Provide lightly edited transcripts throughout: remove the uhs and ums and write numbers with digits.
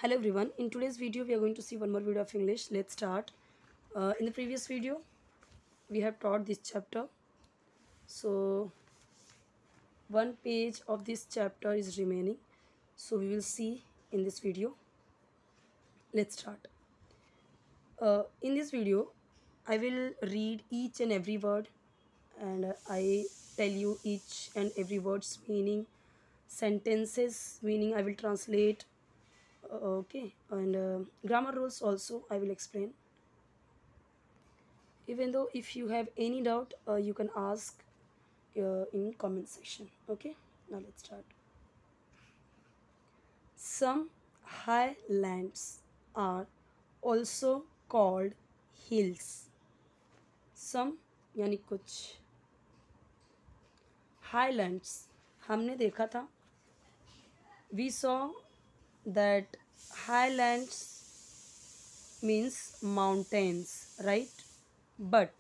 Hello everyone, in today's video we are going to see one more video of English. Let's start. In the previous video we have taught this chapter, so one page of this chapter is remaining, so we will see in this video. Let's start. In this video I will read each and every word, and I tell you each and every word's meaning, sentences meaning I will translate. Okay, and grammar rules also I will explain. Even though if you have any doubt, you can ask in comment section. Okay, now let's start. Some highlands are also called hills. Some यानी कुछ, highlands हमने देखा था, we saw that highlands means mountains, right? But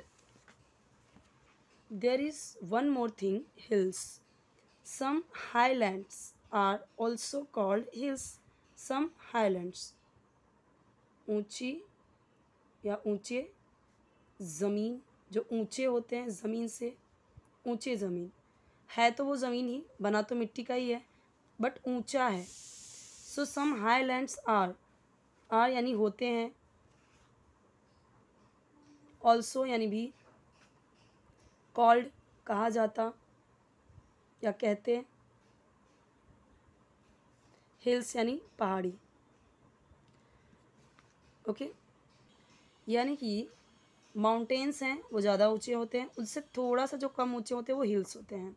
there is one more thing, hills. Some highlands are also called hills. Some highlands, ऊंची या ऊंचे ज़मीन, जो ऊंचे होते हैं ज़मीन से, ऊंचे ज़मीन है तो वो ज़मीन ही, बना तो मिट्टी का ही है, बट ऊंचा है. सो सम हाईलैंड्स आर यानी होते हैं, ऑल्सो यानी भी, कॉल्ड कहा जाता या कहते, हिल्स यानी पहाड़ी. ओके, यानी कि माउंटेन्स हैं वो ज़्यादा ऊंचे होते हैं, उससे थोड़ा सा जो कम ऊंचे होते हैं वो हिल्स होते हैं.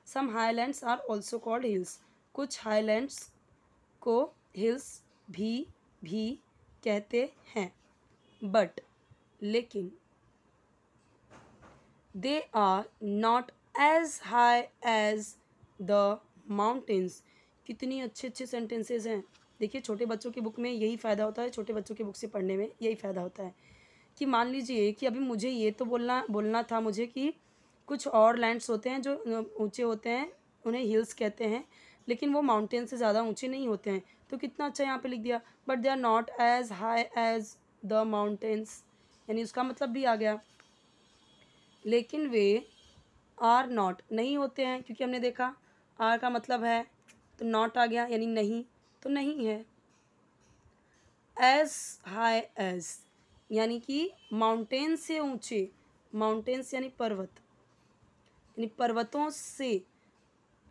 Some highlands are also called hills. कुछ हाईलैंड्स को हिल्स भी कहते हैं, बट लेकिन they are not as high as the mountains. कितनी अच्छे सेंटेंसेस हैं. देखिए, छोटे बच्चों की बुक में यही फ़ायदा होता है, छोटे बच्चों की बुक से पढ़ने में यही फ़ायदा होता है कि मान लीजिए कि अभी मुझे ये तो बोलना था मुझे कि कुछ और लैंड्स होते हैं जो ऊंचे होते हैं, उन्हें हिल्स कहते हैं, लेकिन वो माउंटेन से ज़्यादा ऊंचे नहीं होते हैं. तो कितना अच्छा यहाँ पे लिख दिया, but they are not as high as the mountains, यानी उसका मतलब भी आ गया. लेकिन वे आर नॉट नहीं होते हैं, क्योंकि हमने देखा आर का मतलब है, तो नॉट आ गया यानी नहीं, तो नहीं है. एज हाई एज यानी कि माउंटेन से ऊंचे, माउंटेन्स यानी पर्वत, यानी पर्वतों से.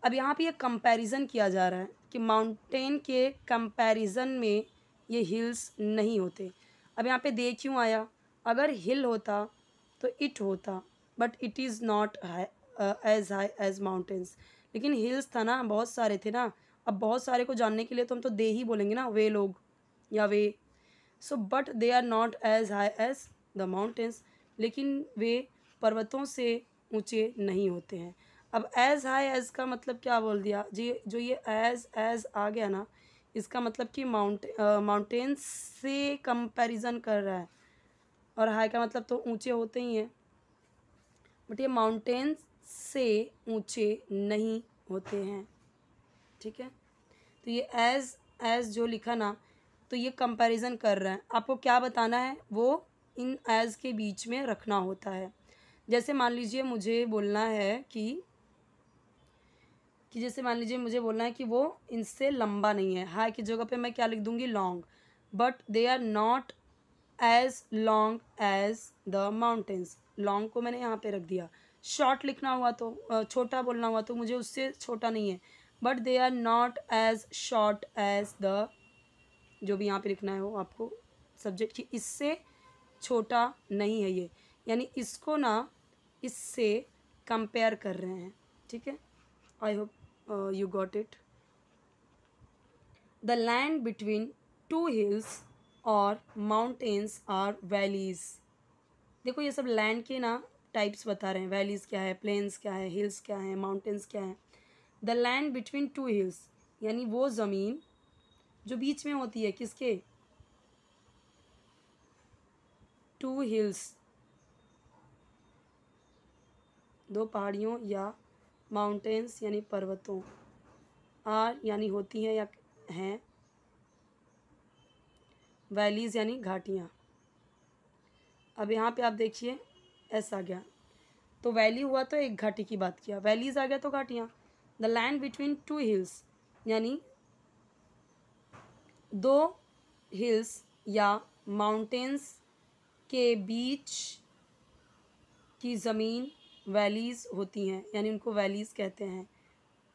अब यहाँ पे ये कंपैरिजन किया जा रहा है कि माउंटेन के कंपैरिजन में ये हिल्स नहीं होते. अब यहाँ पे दे क्यों आया? अगर हिल होता तो इट होता, but it is not as high as mountains. लेकिन हिल्स था ना, बहुत सारे थे ना. अब बहुत सारे को जानने के लिए तो हम तो दे ही बोलेंगे ना, वे लोग या वे. So but they are not as high as the mountains, लेकिन वे पर्वतों से ऊंचे नहीं होते हैं. अब एज हाई एज का मतलब क्या बोल दिया जी? जो ये एज आ गया ना, इसका मतलब कि माउंटेन्स से कंपैरिजन कर रहा है, और हाई का मतलब तो ऊंचे होते ही हैं, बट ये माउंटेन्स से ऊंचे नहीं होते हैं. ठीक है, तो ये एज जो लिखा ना, तो ये कंपैरिजन कर रहा है. आपको क्या बताना है, वो इन एज के बीच में रखना होता है. जैसे मान लीजिए मुझे बोलना है कि जैसे मान लीजिए मुझे बोलना है कि वो इनसे लंबा नहीं है, हाई की जगह पे मैं क्या लिख दूंगी? Long. But they are not as long as the mountains. Long को मैंने यहाँ पे रख दिया. शॉर्ट लिखना हुआ तो, छोटा बोलना हुआ तो मुझे उससे छोटा नहीं है, but they are not as short as the, जो भी यहाँ पे लिखना है वो आपको सब्जेक्ट की, इससे छोटा नहीं है ये, यानी इसको ना इससे कंपेयर कर रहे हैं. ठीक है, I hope you got it. The land between two hills or mountains are valleys. देखो, ये सब लैंड के ना टाइप्स बता रहे हैं. वैलीज क्या है, प्लेन्स क्या है, हिल्स क्या है, माउंटेन्स क्या है. The land between two hills यानी वो ज़मीन जो बीच में होती है, किसके? टू हिल्स, दो पहाड़ियों, या माउंटेन्स यानी पर्वतों, आर यानी होती हैं या हैं, वैलीज़ यानी घाटियाँ। अब यहाँ पे आप देखिए एस आ गया, तो वैली हुआ तो एक घाटी की बात किया, वैलीज़ आ गया तो घाटियाँ। The land between two hills यानी दो हिल्स या माउंटेन्स के बीच की ज़मीन वैलीज़ होती हैं, यानी उनको वैलीज़ कहते हैं,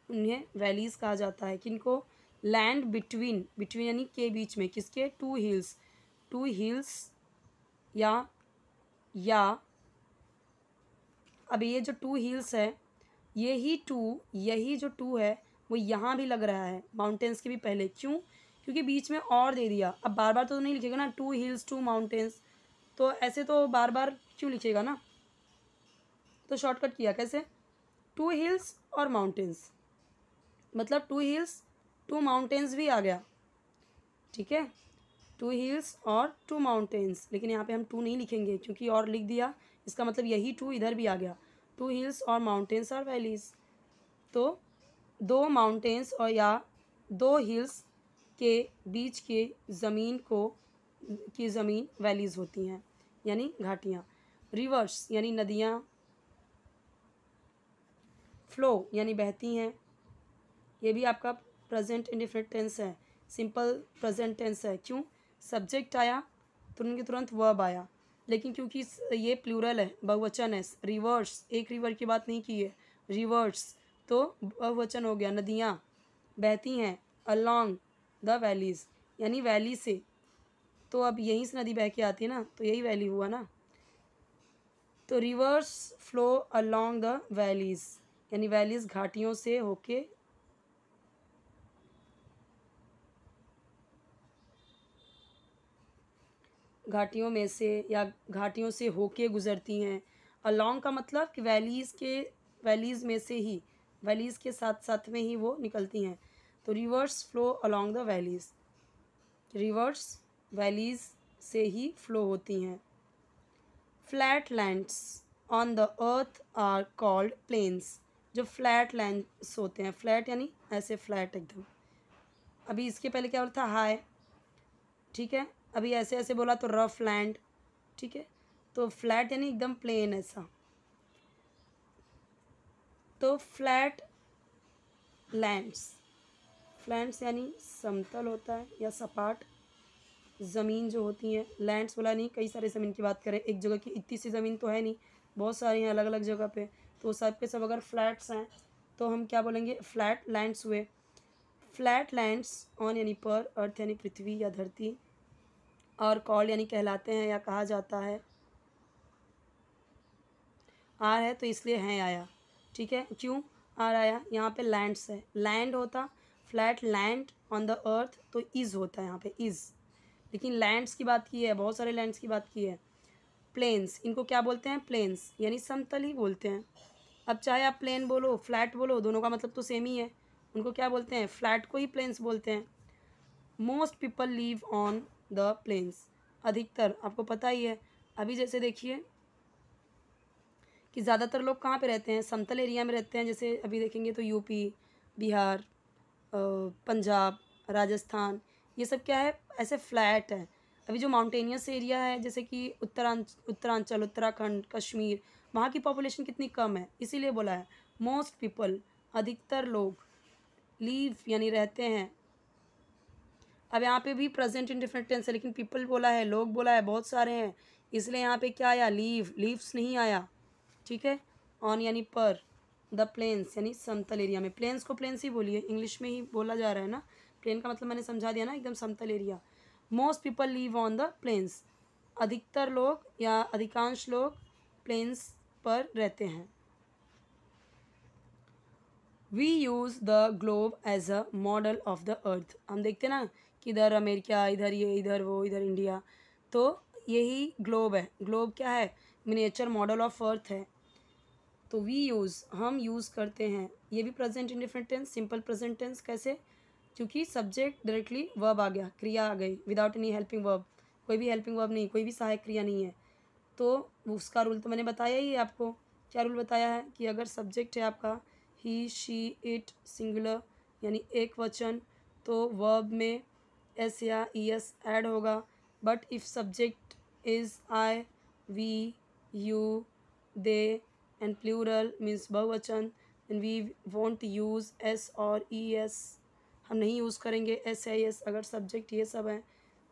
उन्हें वैलीज़ कहा जाता है। किनको? लैंड बिटवीन, बिटवीन यानी के बीच में, किसके? टू हिल्स, टू हिल्स या अब ये जो टू हिल्स है, यही जो टू है वो यहाँ भी लग रहा है माउंटेन्स के भी पहले। क्यों? क्योंकि बीच में और दे दिया। अब बार बार तो नहीं लिखेगा ना, टू हिल्स टू माउंटेन्स, तो ऐसे तो बार बार क्यों लिखेगा ना, तो शॉर्टकट किया कैसे, टू हिल्स और माउंटेन्स, मतलब टू हिल्स टू माउंटेन्स भी आ गया, ठीक है, टू हिल्स और टू माउंटेन्स। लेकिन यहाँ पे हम टू नहीं लिखेंगे क्योंकि और लिख दिया, इसका मतलब यही टू इधर भी आ गया, टू हिल्स और माउंटेन्स और वैलीज़। तो दो माउंटेन्स और या दो हिल्स के बीच के ज़मीन की ज़मीन वैलीज़ होती हैं, यानी घाटियाँ। रिवर्स यानी नदियाँ, फ्लो यानी बहती हैं, ये भी आपका प्रेजेंट इंडेफिनिट टेंस है, सिंपल प्रेजेंट टेंस है। क्यों? सब्जेक्ट आया तुरंत के तुरंत वर्ब आया, लेकिन क्योंकि ये प्लूरल है, बहुवचन है, रिवर्स, एक रिवर की बात नहीं की है, रिवर्स, तो बहुवचन हो गया। नदियाँ बहती हैं अलॉन्ग द वैलीज़, यानी वैली से, तो अब यहीं से नदी बह के आती है ना, तो यही वैली हुआ ना। तो rivers flow along the valleys, यानी वैलीज़ घाटियों से होके घाटियों में से या घाटियों से होके गुज़रती हैं। अलॉन्ग का मतलब कि वैलीज़ में से ही, वैलीज़ के साथ साथ में ही वो निकलती हैं। तो rivers flow along the valleys, rivers valleys से ही फ्लो होती हैं। Flat lands on the earth are called plains, जो फ्लैट लैंड्स होते हैं, फ्लैट यानी ऐसे फ्लैट एकदम। अभी इसके पहले क्या बोला था? हाई, ठीक है, अभी ऐसे ऐसे बोला तो रफ लैंड, ठीक है, तो फ्लैट यानी एकदम प्लेन ऐसा। तो फ्लैट लैंड्स यानी समतल होता है या सपाट ज़मीन जो होती है। लैंड्स बोला नहीं, कई सारे ज़मीन की बात करें, एक जगह की इतनी सी ज़मीन तो है नहीं, बहुत सारी हैं अलग अलग जगह पे, तो सब के सब अगर फ्लैट्स हैं तो हम क्या बोलेंगे? फ्लैट लैंड्स हुए। फ्लैट लैंड्स ऑन यानी पर, अर्थ यानी पृथ्वी या धरती, और कॉल्ड यानी कहलाते हैं या कहा जाता है। आर है तो इसलिए हैं आया, ठीक है, क्यों आर आया? यहाँ पे लैंड्स है, लैंड होता फ्लैट लैंड ऑन द अर्थ तो इज़ होता है यहाँ पे इज़, लेकिन लैंड्स की बात की है, बहुत सारे लैंड्स की बात की है। प्लेन्स, इनको क्या बोलते हैं? प्लेन्स यानी समतल ही बोलते हैं। अब चाहे आप प्लेन बोलो फ्लैट बोलो, दोनों का मतलब तो सेम ही है, उनको क्या बोलते हैं? फ्लैट को ही प्लेन्स बोलते हैं। Most people live on the plains, अधिकतर, आपको पता ही है। अभी जैसे देखिए कि ज़्यादातर लोग कहाँ पे रहते हैं? समतल एरिया में रहते हैं, जैसे अभी देखेंगे तो यूपी, बिहार, पंजाब, राजस्थान, ये सब क्या है? ऐसे फ्लैट है। अभी जो माउंटेनियस एरिया है जैसे कि उत्तरांचल, उत्तराखंड, कश्मीर, वहाँ की पॉपुलेशन कितनी कम है, इसीलिए बोला है मोस्ट पीपल, अधिकतर लोग, लीव यानी रहते हैं। अब यहाँ पे भी प्रेजेंट इंडेफिनिट टेंस है, लेकिन पीपल बोला है, लोग बोला है, बहुत सारे हैं, इसलिए यहाँ पे क्या आया? लीव, लीव्स नहीं आया, ठीक है। ऑन यानी पर, द प्लेन्स यानी समतल एरिया में, प्लेन्स को प्लेन्स ही बोलिए, इंग्लिश में ही बोला जा रहा है ना, प्लेन का मतलब मैंने समझा दिया ना, एकदम समतल area. Most people live on the plains, अधिकतर लोग या अधिकांश लोग प्लेन्स पर रहते हैं। We use the globe as a model of the earth, हम देखते हैं ना कि इधर अमेरिका, इधर ये, इधर वो, इधर इंडिया, तो यही ग्लोब है। ग्लोब क्या है? मिनिएचर मॉडल ऑफ अर्थ है। तो वी यूज़, हम यूज़ करते हैं, ये भी present indefinite tense, simple present tense. कैसे? क्योंकि सब्जेक्ट डायरेक्टली वर्ब आ गया, क्रिया आ गई, विदाउट एनी हेल्पिंग वर्ब, कोई भी हेल्पिंग वर्ब नहीं, कोई भी सहायक क्रिया नहीं है। तो उसका रूल तो मैंने बताया ही है आपको। क्या रूल बताया है? कि अगर सब्जेक्ट है आपका ही, शी, इट, सिंगुलर यानी एक वचन, तो वर्ब में एस या ई एस ऐड होगा, but if subject is I, we, you, they and plural means बहुवचन, and we want use S और ई एस, हम नहीं यूज़ करेंगे एस या एस अगर सब्जेक्ट ये सब है।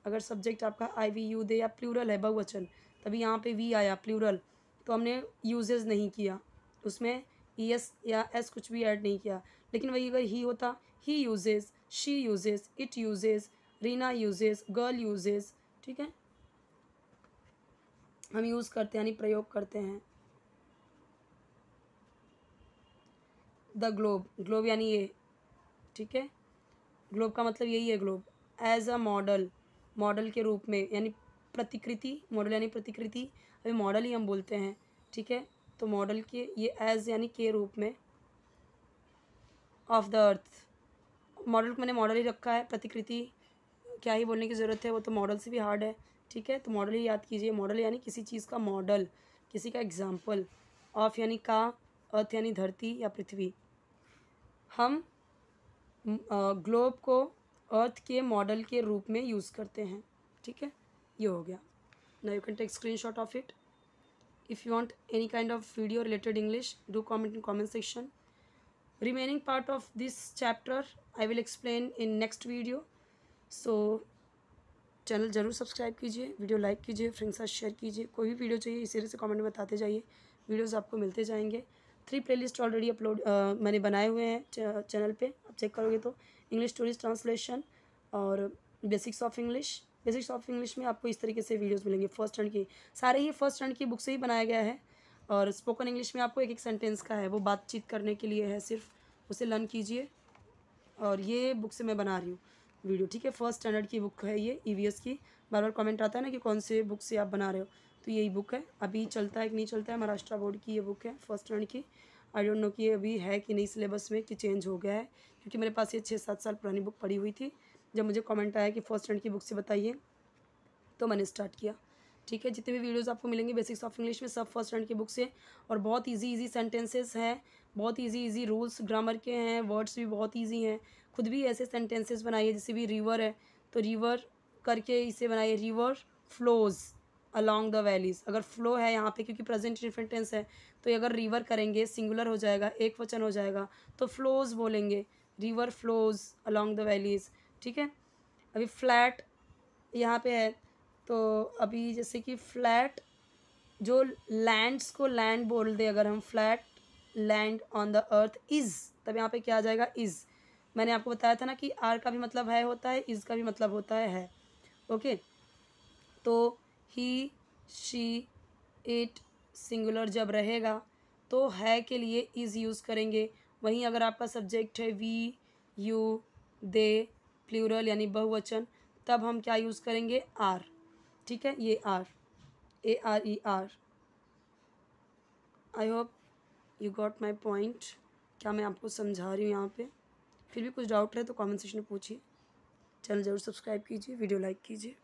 अगर सब्जेक्ट आपका आई, वी, यू, दे या प्लूरल है बहुवचन, तभी यहाँ पे वी आया प्लूरल, तो हमने यूजेस नहीं किया, उसमें ई एस या एस कुछ भी ऐड नहीं किया। लेकिन वही अगर ही होता, he uses, she uses, it uses, Reena uses, girl uses, ठीक है, हम यूज़ करते हैं यानी प्रयोग करते हैं। द ग्लोब, ग्लोब यानी ये, ठीक है, ग्लोब का मतलब यही है globe, as a model, model के रूप में यानी प्रतिकृति, मॉडल यानी प्रतिकृति, अभी मॉडल ही हम बोलते हैं, ठीक है, तो मॉडल के ये एज यानी के रूप में, ऑफ द अर्थ, मॉडल को मैंने मॉडल ही रखा है, प्रतिकृति क्या ही बोलने की ज़रूरत है, वो तो मॉडल से भी हार्ड है, ठीक है, तो मॉडल ही याद कीजिए, मॉडल यानी किसी चीज़ का मॉडल, किसी का एग्जाम्पल, ऑफ यानी का, अर्थ यानी धरती या पृथ्वी। हम ग्लोब को अर्थ के मॉडल के रूप में यूज़ करते हैं, ठीक है, ये हो गया। Now you can take screenshot of it. If you want any kind of video related English, do comment in comment section. Remaining part of this chapter I will explain in next video. So channel ज़रूर subscribe कीजिए, video like कीजिए, friends के साथ share कीजिए, कोई भी video चाहिए इसी तरह से कमेंट में बताते जाइए, वीडियोस आपको मिलते जाएंगे। 3 प्लेलिस्ट ऑलरेडी अपलोड मैंने बनाए हुए हैं चैनल पे, आप चेक करोगे तो इंग्लिश स्टोरीज ट्रांसलेशन और basics of English. Basics of English में आपको इस तरीके से वीडियोस मिलेंगे, फर्स्ट स्टैंडर्ड की, सारे ही फर्स्ट स्टैंडर्ड की बुक से ही बनाया गया है। और स्पोकन इंग्लिश में आपको एक एक सेंटेंस का है, वो बातचीत करने के लिए है, सिर्फ उसे लर्न कीजिए। और ये बुक से मैं बना रही हूँ वीडियो, ठीक है, फर्स्ट स्टैंडर्ड की बुक है ये, ईवीएस की। बार बार कमेंट आता है ना कि कौन से बुक से आप बना रहे हो, तो यही बुक है, अभी चलता है कि नहीं चलता है, महाराष्ट्र बोर्ड की ये बुक है फर्स्ट स्टैंडर्ड की। आई डोंट नो कि ये अभी है कि नहीं सिलेबस में, कि चेंज हो गया है, क्योंकि मेरे पास ये 6-7 साल पुरानी बुक पड़ी हुई थी। जब मुझे कमेंट आया कि फर्स्ट स्टैंडर्ड की बुक से बताइए, तो मैंने स्टार्ट किया, ठीक है। जितने भी वीडियोस आपको मिलेंगे बेसिक्स ऑफ इंग्लिश में, सब फर्स्ट स्टैंडर्ड की बुक से, और बहुत इजी सेंटेंसेस हैं, बहुत इजी रूल्स ग्रामर के हैं, वर्ड्स भी बहुत इजी हैं। खुद भी ऐसे सेंटेंसेस बनाइए, जैसे भी रिवर है तो रिवर करके इसे बनाइए, river flows along the valleys, अगर फ्लो है यहाँ पे क्योंकि प्रेजेंट डिफरेंट टेंस है, तो अगर रिवर करेंगे सिंगुलर हो जाएगा, एक वचन हो जाएगा, तो फ्लोज बोलेंगे, river flows along the valleys, ठीक है। अभी फ्लैट यहाँ पे है, तो अभी जैसे कि फ्लैट, जो लैंड्स को लैंड बोल दे, अगर हम flat land on the earth is, तब यहाँ पे क्या आ जाएगा, इज़। मैंने आपको बताया था ना कि आर का भी मतलब है होता है, इज़ का भी मतलब होता है, ओके। तो ही, शी, इट सिंगुलर जब रहेगा तो है के लिए इज़ यूज़ करेंगे। वहीं अगर आपका सब्जेक्ट है वी, यू, दे प्लूरल यानी बहुवचन, तब हम क्या यूज़ करेंगे, आर, ठीक है, ये R, ARER। I hope you got my point, क्या मैं आपको समझा रही हूँ यहाँ पे। फिर भी कुछ डाउट रहे तो कमेंट सेक्शन में पूछिए। चैनल ज़रूर सब्सक्राइब कीजिए, वीडियो लाइक कीजिए।